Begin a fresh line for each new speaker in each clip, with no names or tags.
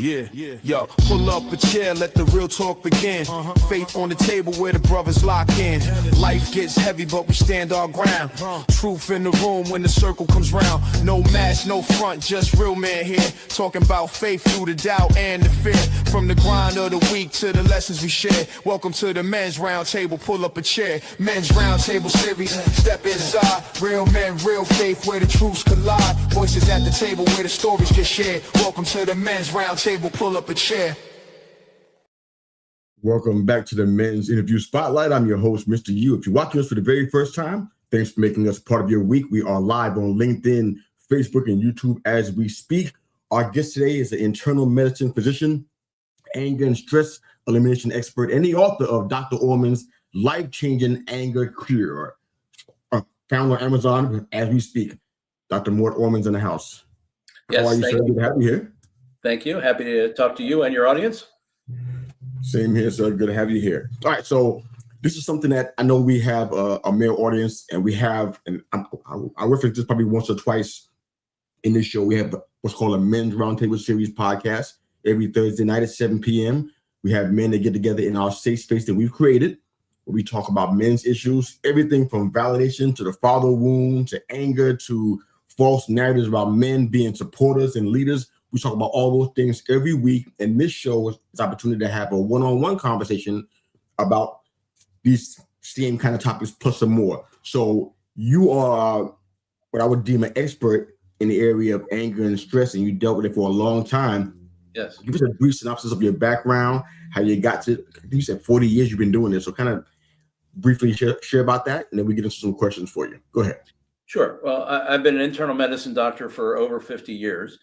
Yo, pull up a chair, let the real talk begin. Faith on the table where the brothers lock in. Life gets heavy, but we stand our ground. Truth in the room when the circle comes round. No mask, no front, just real man here. Talking about faith through the doubt and the fear. From the grind of the week to the lessons we share. Welcome to the men's round table, pull up a chair. Men's round table series, step inside. Real men, real faith where the truths collide. Voices at the table where the stories get shared. Welcome to the men's round table, pull up a chair.
Welcome back to the Men's Interview Spotlight. I'm your host, Mr. U. If you're watching us for the very first time, thanks for making us part of your week. We are live on LinkedIn, Facebook, and YouTube as we speak. Our guest today is an internal medicine physician, anger and stress elimination expert, and the author of Dr. Orman's life-changing anger cure. Found on Amazon as we speak. Dr. Mort Orman's in the house.
Yes,
how are you, sir? Good to have you here.
Thank you. Happy to talk to you and your audience.
Same here, sir. Good to have you here. All right, so this is something that I know we have a male audience, and we have, and I reference this probably once or twice in this show. We have what's called a Men's Roundtable Series podcast every Thursday night at 7 p.m. We have men that get together in our safe space that we've created, where we talk about men's issues, everything from validation to the father wound to anger to false narratives about men being supporters and leaders. We talk about all those things every week, and this show is an opportunity to have a one-on-one conversation about these same kind of topics plus some more. So you are what I would deem an expert in the area of anger and stress, and you dealt with it for a long time.
Yes.
Give us a brief synopsis of your background, how you got to, I think you said 40 years you've been doing this, so kind of briefly share about that, and then we get into some questions for you. Go ahead.
Sure. Well, I've been an internal medicine doctor for over 50 years.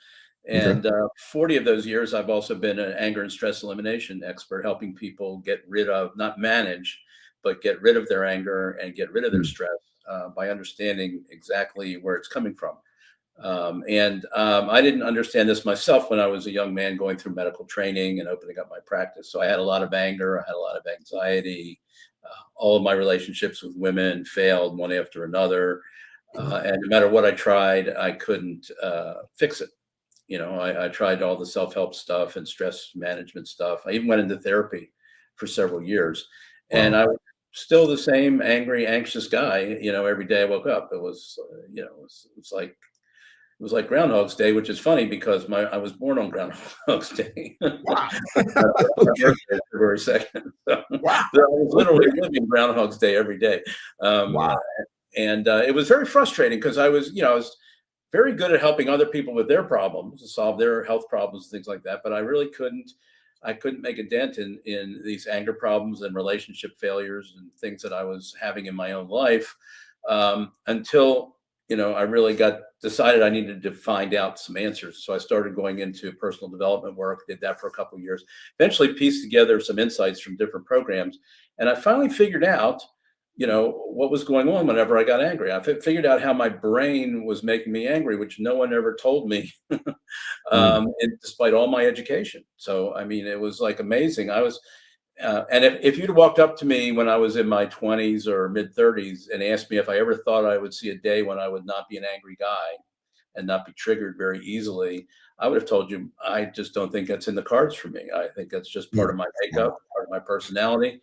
And 40 of those years, I've also been an anger and stress elimination expert, helping people get rid of, not manage, but get rid of their anger and get rid of their stress by understanding exactly where it's coming from. I didn't understand this myself when I was a young man going through medical training and opening up my practice. So I had a lot of anger. I had a lot of anxiety. All of my relationships with women failed one after another. And no matter what I tried, I couldn't fix it. You know, I tried all the self-help stuff and stress management stuff. I even went into therapy for several years. And I was still the same angry, anxious guy. You know, every day I woke up, it was, it was like Groundhog's Day, which is funny because I was born on Groundhog's Day.
Wow.
February 2nd. So I was literally living Groundhog's Day every day.
Wow.
And it was very frustrating because I was very good at helping other people with their problems, to solve their health problems, things like that. But I really couldn't make a dent in these anger problems and relationship failures and things that I was having in my own life until, I really decided I needed to find out some answers. So I started going into personal development work, did that for a couple of years, eventually pieced together some insights from different programs. And I finally figured out what was going on whenever I got angry. I figured out how my brain was making me angry, which no one ever told me, despite all my education. So, I mean, it was like amazing. I was, and if you'd walked up to me when I was in my 20s or mid 30s and asked me if I ever thought I would see a day when I would not be an angry guy and not be triggered very easily, I would have told you, I just don't think that's in the cards for me. I think that's just part of my makeup, part of my personality.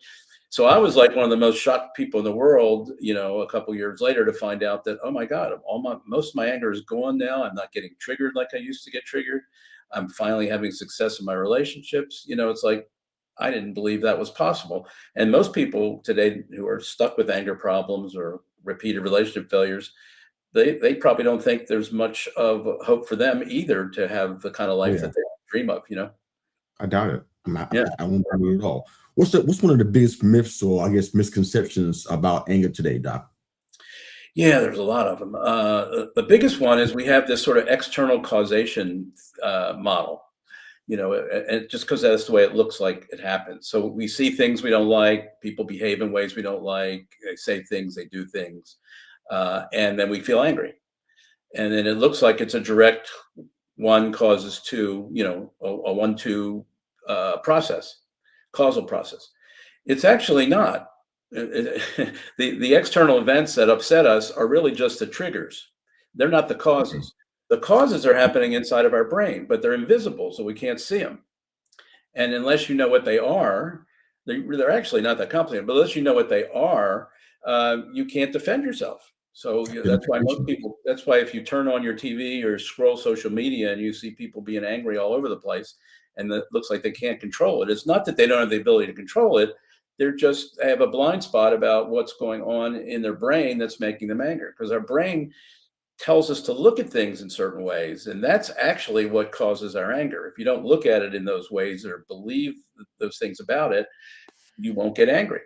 So I was like one of the most shocked people in the world, a couple years later to find out that, oh my God, most of my anger is gone now. I'm not getting triggered like I used to get triggered. I'm finally having success in my relationships. It's like, I didn't believe that was possible. And most people today who are stuck with anger problems or repeated relationship failures, they probably don't think there's much of hope for them either to have the kind of life that they dream of,
I doubt it. I won't doubt it at all. What's one of the biggest myths or I guess misconceptions about anger today, Doc?
Yeah, there's a lot of them. The biggest one is we have this sort of external causation model, and just because that's the way it looks like it happens. So we see things we don't like, people behave in ways we don't like, they say things, they do things, and then we feel angry. And then it looks like it's a direct one causes two, a 1-2 process. Causal process. It's actually not. The external events that upset us are really just the triggers. They're not the causes. The causes are happening inside of our brain, but they're invisible, so we can't see them. And unless you know what they are, they're actually not that complicated, but unless you know what they are, you can't defend yourself. So that's why most people, that's why if you turn on your TV or scroll social media and you see people being angry all over the place and it looks like they can't control it, it's not that they don't have the ability to control it. They're just they have a blind spot about what's going on in their brain that's making them angry, because our brain tells us to look at things in certain ways. And that's actually what causes our anger. If you don't look at it in those ways or believe those things about it, you won't get angry.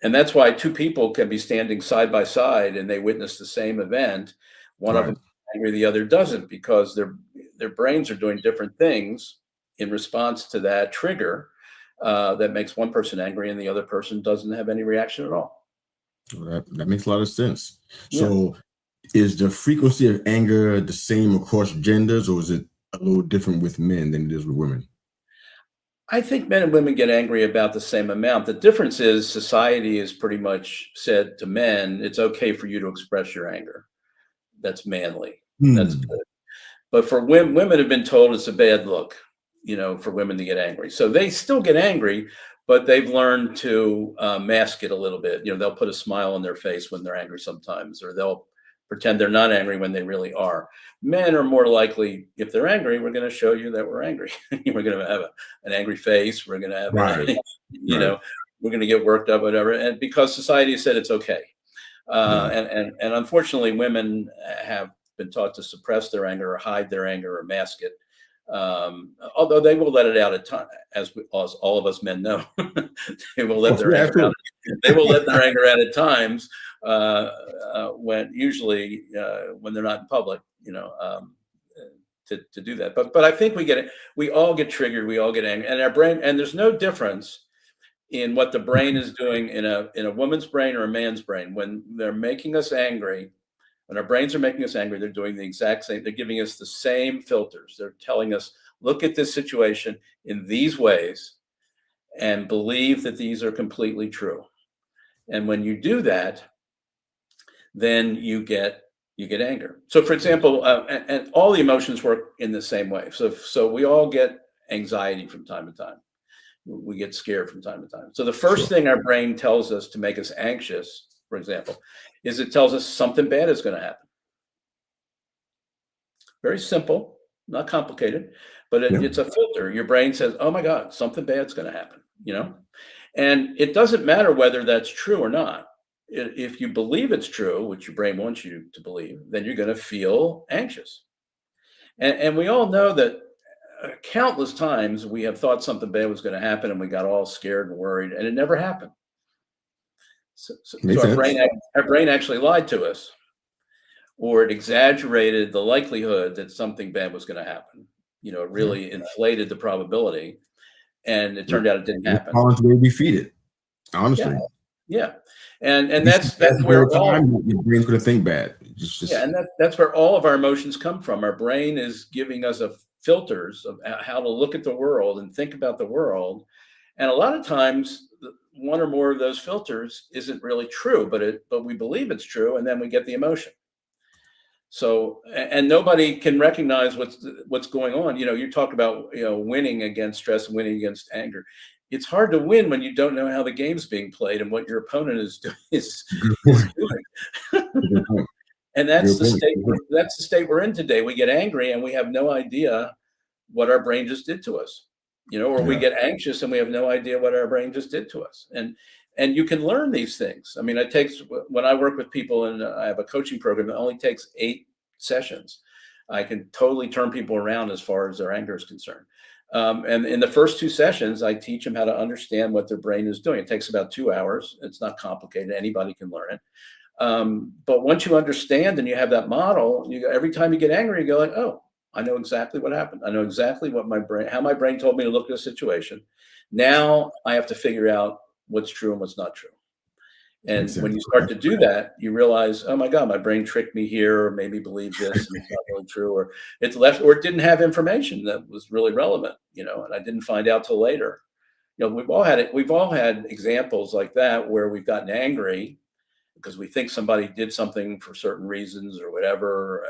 And that's why two people can be standing side by side and they witness the same event. One of them is angry, the other doesn't, because their brains are doing different things in response to that trigger that makes one person angry and the other person doesn't have any reaction at all.
Well, that makes a lot of sense.
Yeah.
So is the frequency of anger the same across genders, or is it a little different with men than it is with women?
I think men and women get angry about the same amount. The difference is society has pretty much said to men, it's okay for you to express your anger. That's manly. That's
Hmm.
good. But for women, women have been told it's a bad look, for women to get angry. So they still get angry, but they've learned to mask it a little bit. They'll put a smile on their face when they're angry sometimes, or they'll pretend they're not angry when they really are. Men are more likely, if they're angry, we're going to show you that we're angry. We're going to have an angry face. We're going to have,
Right. Right.
we're going to get worked up, whatever. And because society said it's okay.
Yeah.
And unfortunately, women have been taught to suppress their anger or hide their anger or mask it. Although they will let it out at times, as all of us men know, they will let their anger out. They will let their anger out at times when usually when they're not in public, to do that. But I think we all get triggered, we all get angry, and our brain, and there's no difference in what the brain is doing in a woman's brain or a man's brain when they're making us angry. When our brains are making us angry, they're doing the exact same. They're giving us the same filters. They're telling us, look at this situation in these ways and believe that these are completely true. And when you do that, then you get anger. So, for example, and all the emotions work in the same way. So we all get anxiety from time to time. We get scared from time to time. So the first thing our brain tells us to make us anxious, for example, is it tells us something bad is going to happen. Very simple, not complicated, but it's a filter. Your brain says, oh my God, something bad's going to happen, And it doesn't matter whether that's true or not. If you believe it's true, which your brain wants you to believe, then you're going to feel anxious. And we all know that countless times we have thought something bad was going to happen and we got all scared and worried, and it never happened. So our brain actually lied to us, or it exaggerated the likelihood that something bad was going to happen. It really inflated the probability, and it turned out it didn't happen.
Honestly, we feed it. Honestly.
Yeah. And that's where
your brain's going to think bad.
And that's where all of our emotions come from. Our brain is giving us filters of how to look at the world and think about the world. And a lot of times one or more of those filters isn't really true, but we believe it's true, and then we get the emotion. So, and nobody can recognize what's going on. You talk about winning against stress, winning against anger. It's hard to win when you don't know how the game's being played and what your opponent is doing. And that's the state we're in today. We get angry and we have no idea what our brain just did to us, or we get anxious and we have no idea what our brain just did to us. And you can learn these things. I mean, when I work with people and I have a coaching program, it only takes 8 sessions. I can totally turn people around as far as their anger is concerned. And in the first 2 sessions, I teach them how to understand what their brain is doing. It takes about 2 hours. It's not complicated. Anybody can learn it. But once you understand and you have that model, every time you get angry, you go like, oh, I know exactly what happened. I know exactly how my brain told me to look at a situation. Now I have to figure out what's true and what's not true. And when you start to do that, you realize, oh my God, my brain tricked me here, or maybe believed this and it's not really true, or it's left, or it didn't have information that was really relevant, and I didn't find out till later. We've all had examples like that where we've gotten angry because we think somebody did something for certain reasons or whatever.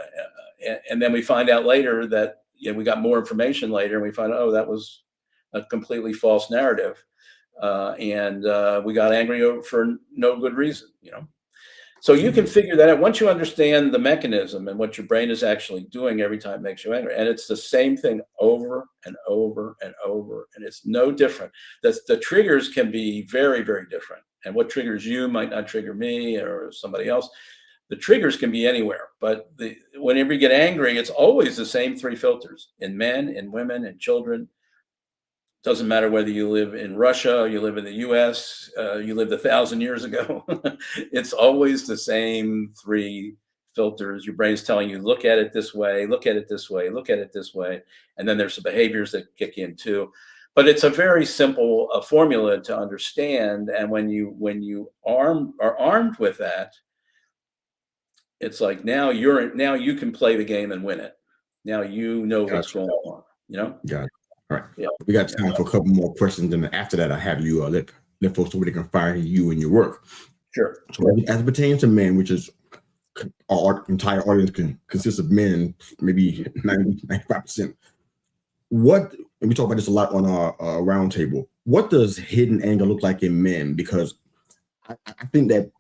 And then we find out later that we got more information later, and we find, oh, that was a completely false narrative. And we got angry for no good reason, So you can figure that out once you understand the mechanism and what your brain is actually doing every time it makes you angry. And it's the same thing over and over and over, and it's no different. The triggers can be very, very different. And what triggers you might not trigger me or somebody else. The triggers can be anywhere, but whenever you get angry, it's always the same three filters in men, in women, and children. Doesn't matter whether you live in Russia, or you live in the US, you lived 1,000 years ago. It's always the same three filters. Your brain's telling you, look at it this way, look at it this way, look at it this way. And then there's some behaviors that kick in too. But it's a very simple formula to understand. And when you are armed with that, it's like now you can play the game and win it. Now you know what's going on,
Got it. All right.
Yeah.
We got time for a couple more questions, and after that, I have you let folks know where they can find you and your work.
Sure.
So as it pertains to men, which is our entire audience consists of men, maybe 95%. And we talk about this a lot on our roundtable. What does hidden anger look like in men? Because I think that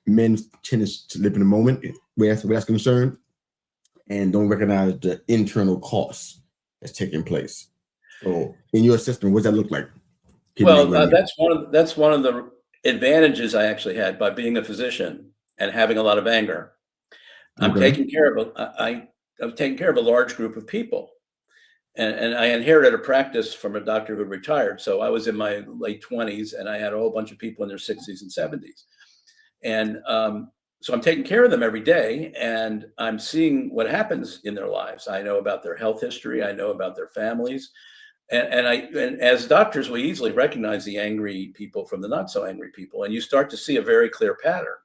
men tend to live in the moment where that's concerned and don't recognize the internal costs that's taking place. So in your assessment, what does that look like?
Well, that's one of the advantages I actually had by being a physician and having a lot of anger. I'm taking care of a large group of people. And I inherited a practice from a doctor who retired. So I was in my late 20s and I had a whole bunch of people in their 60s and 70s. And so I'm taking care of them every day and I'm seeing what happens in their lives. I know about their health history. I know about their families. And as doctors, we easily recognize the angry people from the not so angry people. And you start to see a very clear pattern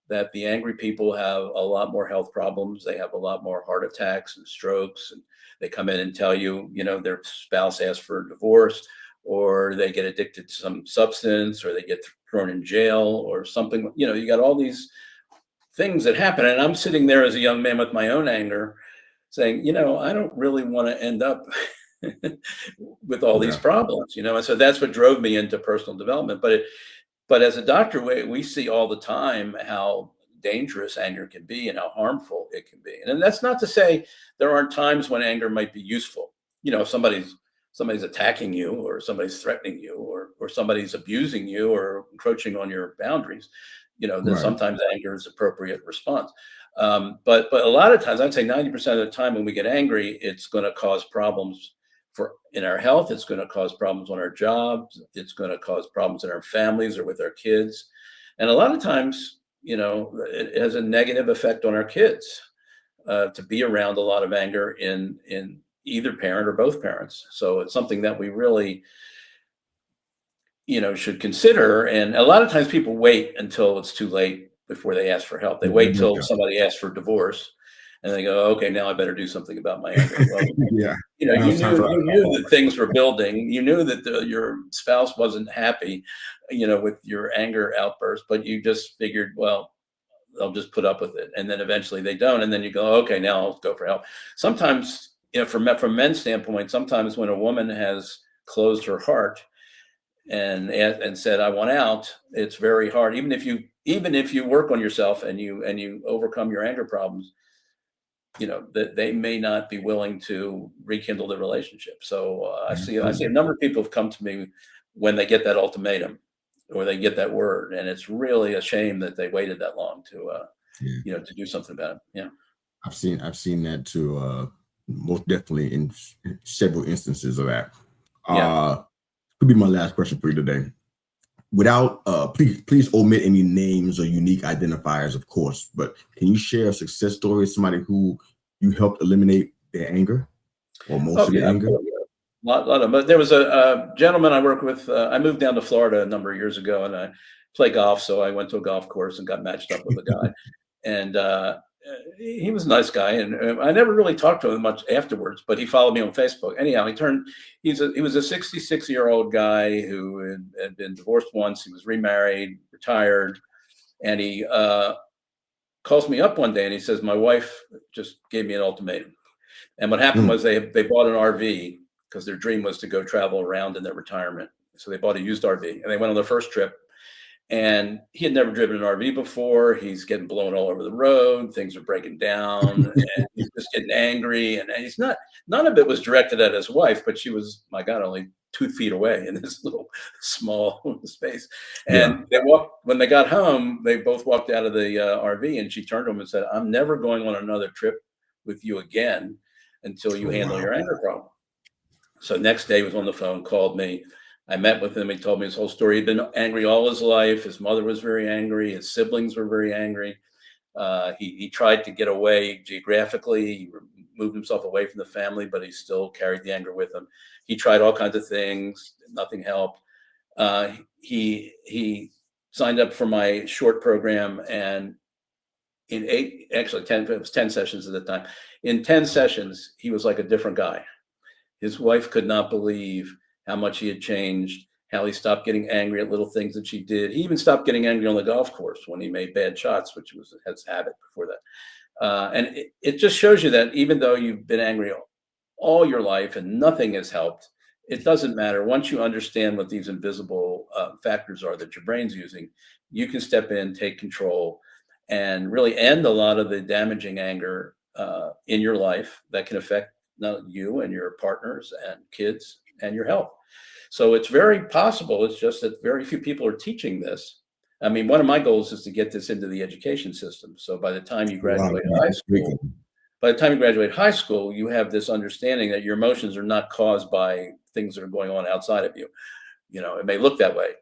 that the angry people have a lot more health problems. They have a lot more heart attacks and strokes. And they come in and tell you, their spouse asked for a divorce, or they get addicted to some substance, or they get thrown in jail or something. You got all these things that happen. And I'm sitting there as a young man with my own anger saying, I don't really want to end up with all these problems, and so that's what drove me into personal development. But as a doctor, we see all the time how dangerous anger can be and how harmful it can be. And that's not to say there aren't times when anger might be useful. If somebody's attacking you, or somebody's threatening you, or somebody's abusing you or encroaching on your boundaries, then sometimes anger is appropriate response. But a lot of times, I'd say 90% of the time when we get angry, it's going to cause problems in our health. It's going to cause problems on our jobs. It's going to cause problems in our families or with our kids. And a lot of times, it has a negative effect on our kids to be around a lot of anger in either parent or both parents. So it's something that we really, should consider. And a lot of times people wait until it's too late before they ask for help. They wait till somebody asks for divorce. And they go, okay, now I better do something about my anger. Well, you knew that things were building. You knew that your spouse wasn't happy, with your anger outburst, but you just figured, well, they'll just put up with it. And then eventually they don't. And then you go, okay, now I'll go for help. Sometimes, from men's standpoint, sometimes when a woman has closed her heart and said, I want out, it's very hard. Even if you work on yourself and you overcome your anger problems, that they may not be willing to rekindle the relationship. So I see a number of people have come to me when they get that ultimatum or they get that word, and it's really a shame that they waited that long to to do something about it. Yeah,
I've seen that too. Most definitely in several instances of that. Could be my last question for you today. Without please omit any names or unique identifiers, of course, but can you share a success story of somebody who you helped eliminate their anger or most of their anger?
Lot of them. But there was a gentleman I work with. I moved down to Florida a number of years ago, and I play golf. So I went to a golf course and got matched up with a guy, and he was a nice guy. And I never really talked to him much afterwards, but he followed me on Facebook. Anyhow, he was a 66-year-old guy who had been divorced once. He was remarried, retired, and he calls me up one day and he says, my wife just gave me an ultimatum. And what happened was they bought an RV because their dream was to go travel around in their retirement. So they bought a used RV and they went on their first trip. And he had never driven an RV before. He's getting blown all over the road. Things are breaking down, and he's just getting angry. And he's not. None of it was directed at his wife, but she was, my God, only 2 feet away in this little small space. And they walked. When they got home, they both walked out of the RV, and she turned to him and said, "I'm never going on another trip with you again until you handle your anger problem." So next day, he was on the phone, called me. I met with him. He told me his whole story. He'd been angry all his life. His mother was very angry. His siblings were very angry. He tried to get away geographically. He moved himself away from the family, but he still carried the anger with him. He tried all kinds of things. Nothing helped. He signed up for my short program, and in 10, it was 10 sessions at the time. In 10 sessions, he was like a different guy. His wife could not believe how much he had changed, how he stopped getting angry at little things that she did. He even stopped getting angry on the golf course when he made bad shots, which was his habit before that. And it just shows you that even though you've been angry all your life and nothing has helped, it doesn't matter. Once you understand what these invisible factors are that your brain's using, you can step in, take control, and really end a lot of the damaging anger in your life that can affect not you and your partners and kids and your health. So it's very possible. It's just that very few people are teaching this. I mean, one of my goals is to get this into the education system. So by the time you graduate high school, you have this understanding that your emotions are not caused by things that are going on outside of you. You know, it may look that way,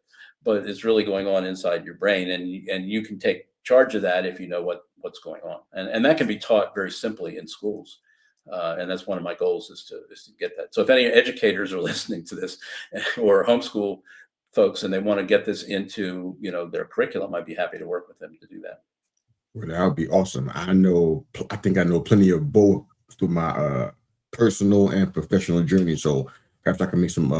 but it's really going on inside your brain, and you can take charge of that if you know what's going on. And that can be taught very simply in schools. And that's one of my goals is to get that. So if any educators are listening to this or homeschool folks and they want to get this into, their curriculum, I'd be happy to work with them to do that.
Well, that would be awesome. I think I know plenty of both through my personal and professional journey. So perhaps I can make some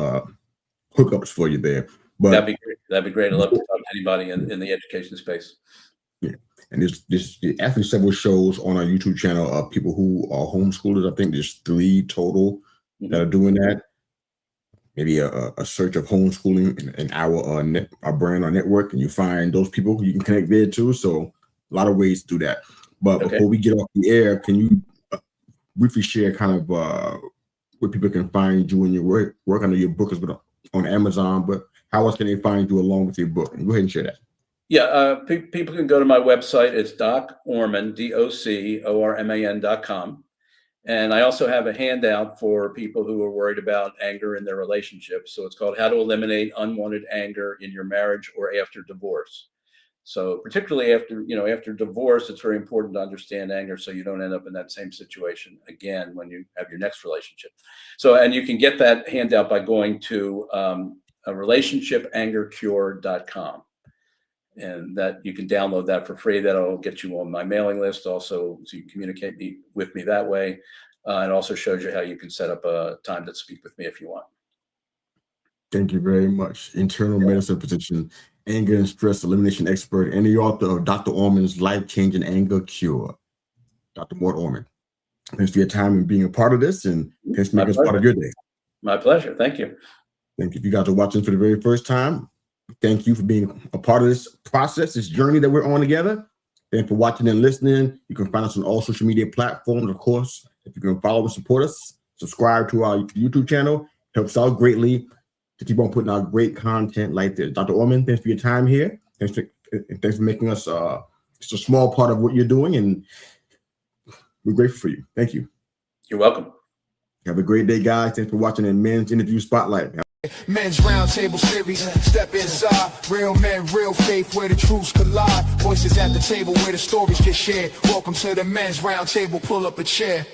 hookups for you there. But
that'd be great. That'd be great. I'd love to talk to anybody in the education space.
Yeah. And there's actually several shows on our YouTube channel of people who are homeschoolers. I think there's 3 total that are doing that. Maybe a search of homeschooling in our brand or network, and you find those people who you can connect there too. So a lot of ways to do that. But before we get off the air, can you briefly share kind of where people can find you and your work? I know your book is on Amazon, but how else can they find you along with your book? And go ahead and share that.
Yeah, people can go to my website. It's Doc Orman, DOCORMAN.com. And I also have a handout for people who are worried about anger in their relationships. So it's called How to Eliminate Unwanted Anger in Your Marriage or After Divorce. So particularly after divorce, it's very important to understand anger so you don't end up in that same situation again when you have your next relationship. So, and you can get that handout by going to relationshipangercure.com. And that you can download that for free. That'll get you on my mailing list also, so you can communicate with me that way. And also shows you how you can set up a time to speak with me if you want.
Thank you very much. Internal medicine physician, anger and stress elimination expert, and the author of Dr. Orman's Life-Changing Anger Cure, Dr. Mort Orman. Thanks for your time and being a part of this, and thanks for making us part of your day.
My pleasure. Thank you.
Thank you. If you guys are watching for the very first time, thank you for being a part of this process, this journey that we're on together. Thank you for watching and listening. You can find us on all social media platforms, of course. If you can follow and support us, subscribe to our YouTube channel. Helps out greatly to keep on putting out great content like this. Dr. Orman, thanks for your time here. Thanks for making us just a small part of what you're doing, and we're grateful for you. Thank you.
You're welcome.
Have a great day, guys. Thanks for watching the Men's Interview Spotlight.
Men's Roundtable Series, step inside. Real men, real faith, where the truths collide. Voices at the table where the stories get shared. Welcome to the Men's Roundtable, pull up a chair.